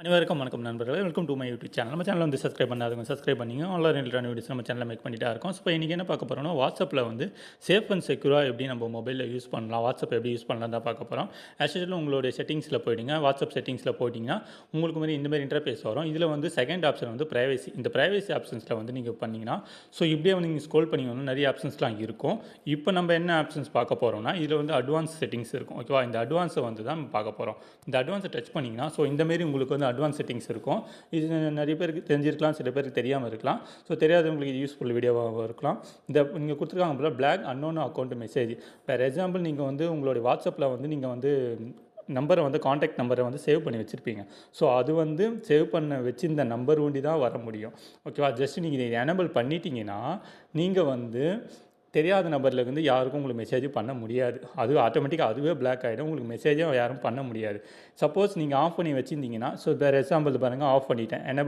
அனைவருக்கும் வணக்கம் நண்பர்களே. Welcome to my YouTube channel. நம்ம சேனல் வந்து சப்ஸ்கிரைப் பண்ணாதவங்க சப்ஸ்கிரைப் பண்ணிங்க. ஆன்லைன் ரிலேட்டடான வீடியோஸ் நம்ம சேனலில் மேக் பண்ணிட்டே இருக்கோம். ஸோ இப்போ இன்றைக்கி என்ன பார்க்க போகிறோம்னா, வாட்ஸ்அப்பில் வந்து சேஃப் அண்ட் செக்யூராக எப்படி நம்ம மொபைலில் யூஸ் பண்ணலாம், வாட்ஸ்அப் எப்படி யூஸ் பண்ணலாம் தான் பார்க்க போகிறோம். ஆக்சுவலி உங்களுடைய செட்டிங்ஸில் போயிடுங்க. வாட்ஸ்அப் செட்டிங்ஸில் போயிட்டிங்கன்னா உங்களுக்கு மாதிரி இந்த மாதிரி இன்டர்ஃபேஸ் வரும். இதில் வந்து செகண்ட் ஆப்ஷன் வந்து ப்ரைவசி. இந்த ப்ரைவசி ஆப்ஷன்ஸில் வந்து நீங்கள் பண்ணிங்கன்னா, ஸோ இப்படியே வந்து நீங்கள் ஸ்க்ரோல் பண்ணி வந்து நிறைய ஆப்ஷன்ஸ்லாம் இருக்கும். இப்போ நம்ம என்ன ஆப்ஷன்ஸ் பார்க்க போகிறோம்னா, இதில் வந்து அட்வான்ஸ் செட்டிங்ஸ் இருக்கும். ஓகேவா, இந்த அட்வான்ஸை வந்து தான் நம்ம பார்க்க போகிறோம். இந்த அட்வான்ஸை டச் பண்ணிங்கன்னா, ஸோ இந்தமாரி உங்களுக்கு வந்து அட்வான்ஸ் செட்டிங்ஸ் இருக்கும். இது நிறைய பேருக்கு தெரிஞ்சிருக்கலாம், சில பேருக்கு தெரியாமல் இருக்கலாம். ஸோ தெரியாதவங்களுக்கு இது யூஸ்ஃபுல் வீடியோவாக இருக்கலாம். இந்த நீங்கள் கொடுத்துருக்காங்க போல block unknown account message. For example நீங்கள் வந்து உங்களுடைய வாட்ஸ்அப்பில் வந்து நீங்கள் வந்து நம்பரை வந்து காண்டாக்ட் நம்பரை வந்து சேவ் பண்ணி வச்சுருப்பீங்க. ஸோ அது வந்து சேவ் பண்ண வச்சிருந்த நம்பர் ஒண்டி தான் வர முடியும். ஓகேவா, ஜஸ்ட் நீங்கள் இதை எனேபிள் பண்ணிட்டீங்கன்னா நீங்கள் வந்து தெரியாத நபர்லேருந்து யாருக்கும் உங்களுக்கு மெசேஜ் பண்ண முடியாது. அது ஆட்டோமேட்டிக்காக அதுவே பிளாக் ஆகிடும். உங்களுக்கு மெசேஜே யாரும் பண்ண முடியாது. சப்போஸ் நீங்கள் ஆஃப் பண்ணி வச்சுருந்தீங்கன்னா, ஸோ ஃபார் எக்ஸாம்பிள் பாருங்கள், ஆஃப் பண்ணிட்டேன், என்ன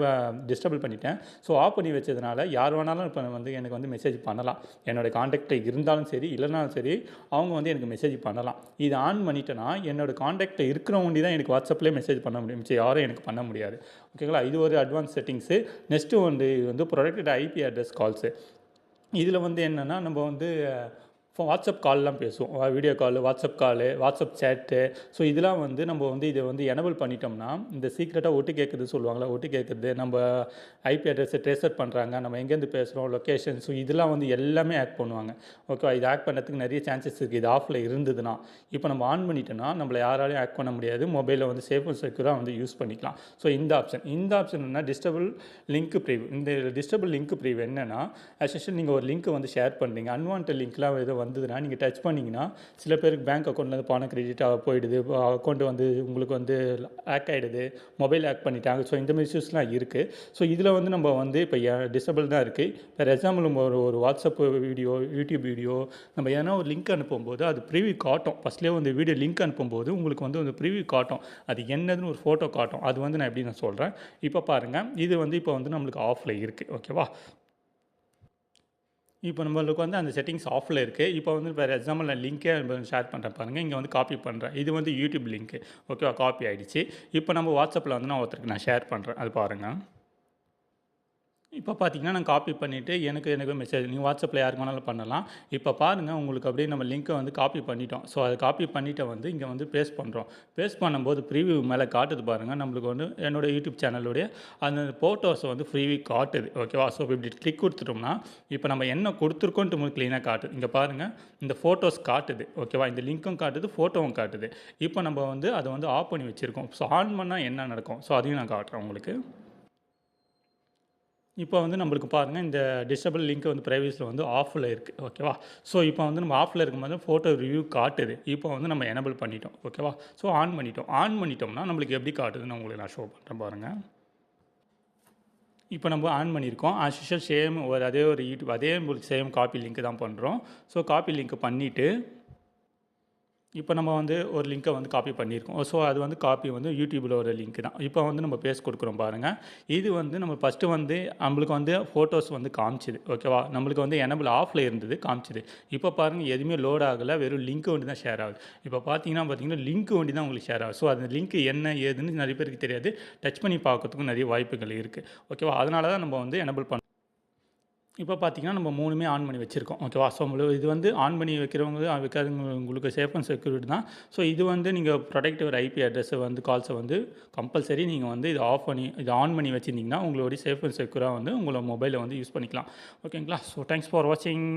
டிஸ்டர்பிள் பண்ணிட்டேன். ஸோ ஆஃப் பண்ணி வச்சதுனால யார் வேணாலும் இப்போ வந்து எனக்கு வந்து மெசேஜ் பண்ணலாம். என்னோடய காண்டாக்டில் இருந்தாலும் சரி இல்லைனாலும் சரி அவங்க வந்து எனக்கு மெசேஜ் பண்ணலாம். இது ஆன் பண்ணிட்டேன்னா என்னோடய காண்டாக்டில் இருக்கிறவண்டி தான் எனக்கு வாட்ஸ்அப்லேயே மெசேஜ் பண்ண முடியும். யாரும் எனக்கு பண்ண முடியாது. ஓகேங்களா, இது ஒரு அட்வான்ஸ் செட்டிங்ஸு. நெக்ஸ்ட்டு வந்து ப்ரொடெக்டட் ஐபி அட்ரஸ் கால்ஸு. இதில் வந்து என்னென்னா நம்ம வந்து இப்போ வாட்ஸ்அப் கால்லாம் பேசுவோம். வீடியோ காலு, வாட்ஸ்அப் காலு, வாட்ஸ்அப் சேட்டு. ஸோ இதெல்லாம் வந்து நம்ம வந்து இதை வந்து எனேபிள் பண்ணிட்டோம்னா இந்த சீக்ரெட்டாக ஒட்டு கேட்குறது சொல்லுவாங்களா, ஒட்டு கேட்குறது, நம்ம ஐபி அட்ரஸை ட்ரேசர் பண்ணுறாங்க, நம்ம எங்கேருந்து பேசுகிறோம், லொக்கேஷன், ஸோ இதெல்லாம் வந்து எல்லாமே ஆட் பண்ணுவாங்க. ஓகே, இது ஆட் பண்ணுறதுக்கு நிறைய சான்சஸ் இருக்குது. இது ஆஃபில் இருந்ததுன்னா. இப்போ நம்ம ஆன் பண்ணிட்டோம்னா நம்மளை யாராலையும் ஆட் பண்ண முடியாது. மொபைலில் வந்து சேஃப் அண்ட் செக்யூராக வந்து யூஸ் பண்ணிக்கலாம். ஸோ இந்த ஆப்ஷன் என்ன, டிஸ்டபிள் லிங்க் ப்ரீவ். இந்த டிஸ்டபிள் லிங்க் ப்ரீவ் என்னென்னா, ஆக்சுவலி நீங்கள் ஒரு லிங்க் வந்து ஷேர் பண்ணுறீங்க, அன்வான்ட் லிங்க்லாம் எதோ வந்ததுன்னா நீங்கள் டச் பண்ணிங்கன்னா சில பேருக்கு பேங்க் அக்கௌண்ட்லேருந்து பணம் கிரெடிட்டாக போயிடுது, அக்கௌண்ட் வந்து உங்களுக்கு வந்து ஹேக் ஆகிடுது, மொபைல் ஹேக் பண்ணிட்டாங்க. ஸோ இந்த மாதிரி இஷ்யூஸ்லாம் இருக்குது. ஸோ இதில் வந்து நம்ம வந்து இப்போ டிசபிள் தான் இருக்குது. ஃபார் எக்ஸாம்பிள் நம்ம ஒரு வாட்ஸ்அப் வீடியோ, யூடியூப் வீடியோ நம்ம ஏன்னா ஒரு லிங்க் அனுப்பும்போது அது ப்ரிவியூ காட்டும். ஃபஸ்ட்லேயே வந்து வீடியோ லிங்க் அனுப்பும்போது உங்களுக்கு வந்து அந்த ப்ரிவியூ காட்டும். அது என்னதுன்னு ஒரு ஃபோட்டோ காட்டும். அது வந்து நான் எப்படி நான் சொல்கிறேன். இப்போ பாருங்கள், இது வந்து இப்போ வந்து நம்மளுக்கு ஆஃபில் இருக்குது. ஓகேவா, இப்போ நம்மளுக்கு வந்து அந்த செட்டிங்ஸ் ஆஃபில் இருக்குது. இப்போ வந்து ஃபார் எக்ஸாம்பிள் நான் லிங்க்கே ஷேர் பண்ணுறேன் பாருங்கள். இங்கே வந்து காப்பி பண்ணுறேன். இது வந்து யூடியூப் லிங்க்கு. ஓகேவா, காப்பி ஆகிடுச்சு. இப்போ நம்ம வாட்ஸ்அப்பில் வந்து நான் ஒருத்தருக்கு நான் ஷேர் பண்ணுறேன். அது பாருங்கள். இப்போ பார்த்தீங்கன்னா நான் காப்பி பண்ணிவிட்டு எனக்கு மெசேஜ் நீங்கள் வாட்ஸ்அப்பில் யாருக்கு வேணாலும் பண்ணலாம். இப்போ பாருங்கள், உங்களுக்கு அப்படியே நம்ம லிங்க்கை வந்து காப்பி பண்ணிட்டோம். ஸோ அதை காப்பி பண்ணிவிட்டு வந்து இங்கே வந்து பேஸ்ட் பண்ணுறோம். பேஸ்ட் பண்ணும்போது ப்ரீவியூ மேலே காட்டுது பாருங்கள். நம்மளுக்கு வந்து என்னோடய யூடியூப் சேனலுடைய அந்த ஃபோட்டோஸை வந்து ப்ரீவியூ காட்டுது. ஓகேவா, ஸோ இப்படி கிளிக் கொடுத்துட்டோம்னா இப்போ நம்ம என்ன கொடுத்துருக்கோன்ட்டு உங்களுக்கு க்ளீனாக காட்டுது. இங்கே பாருங்கள், இந்த ஃபோட்டோஸ் காட்டுது. ஓகேவா, இந்த லிங்க்கும் காட்டுது, ஃபோட்டோவும் காட்டுது. இப்போ நம்ம வந்து அதை வந்து ஆஃப் பண்ணி வச்சுருக்கோம். ஸோ ஆன் பண்ணால் என்ன நடக்கும், ஸோ அதையும் நான் காட்டுறேன் உங்களுக்கு. இப்போ வந்து நம்மளுக்கு பாருங்கள், இந்த டிசபிள் லிங்க் வந்து ப்ரைவசியில் வந்து ஆஃபில் இருக்குது. ஓகேவா, ஸோ இப்போ வந்து நம்ம ஆஃபில் இருக்கும்போது ஃபோட்டோ ரிவ்யூ காட்டுது. இப்போ வந்து நம்ம எனேபிள் பண்ணிட்டோம். ஓகேவா, ஸோ ஆன் பண்ணிட்டோம்னா நம்மளுக்கு எப்படி காட்டுதுன்னு உங்களுக்கு நான் ஷோ பண்ணுறேன் பாருங்கள். இப்போ நம்ம ஆன் பண்ணியிருக்கோம். ஆஸ் யூஷுவல் சேம் அதே ஒரு யூடியூப் அதே உங்களுக்கு சேம் காப்பி லிங்க் தான் பண்ணுறோம். ஸோ காப்பி லிங்க் பண்ணிவிட்டு இப்போ நம்ம வந்து ஒரு லிங்க்கை வந்து காப்பி பண்ணியிருக்கோம். ஸோ அது வந்து காப்பி வந்து யூடியூப்பில் ஒரு லிங்க் தான். இப்போ வந்து நம்ம பேஸ்ட் கொடுக்குறோம் பாருங்கள். இது வந்து நம்ம ஃபஸ்ட்டு வந்து நம்மளுக்கு வந்து ஃபோட்டோஸ் வந்து காமிச்சிது. ஓகேவா, நம்மளுக்கு வந்து எனேபிள் ஆஃபில் இருந்தது, காமிச்சிது. இப்போ பாருங்கள், எதுவுமே லோட் ஆகலை, வெறும் லிங்க் வண்டி தான் ஷேர் ஆகுது. இப்போ பார்த்தீங்கன்னா லிங்க் வண்டி தான் உங்களுக்கு ஷேர் ஆகுது. ஸோ அந்த லிங்க் என்ன ஏதுன்னு நிறைய பேருக்கு தெரியாது. டச் பண்ணி பார்க்கறதுக்கும் நிறைய வாய்ப்புகள் இருக்குது. ஓகேவா, அதனால தான் நம்ம வந்து எனேபிள் பண்ண. இப்போ பார்த்தீங்கன்னா நம்ம 3மே ஆன் பண்ணி வச்சுருக்கோம். ஓகேவா, ஸோ இது வந்து ஆன் பண்ணி வைக்காதவங்க உங்களுக்கு சேஃப் அண்ட் செக்யூரிட்டி தான். ஸோ இது வந்து நீங்கள் ப்ரொடெக்டிவ் ஐபி அட்ரஸை வந்து கால்ஸை வந்து கம்பல்சரி நீங்கள் வந்து இதை ஆன் பண்ணி வச்சுருந்தீங்கன்னா உங்களுடைய சேஃப் அண்ட் செக்யூராக வந்து உங்களோட மொபைலை வந்து யூஸ் பண்ணிக்கலாம். ஓகேங்களா, ஸோ தேங்க்ஸ் ஃபார் வாட்சிங்.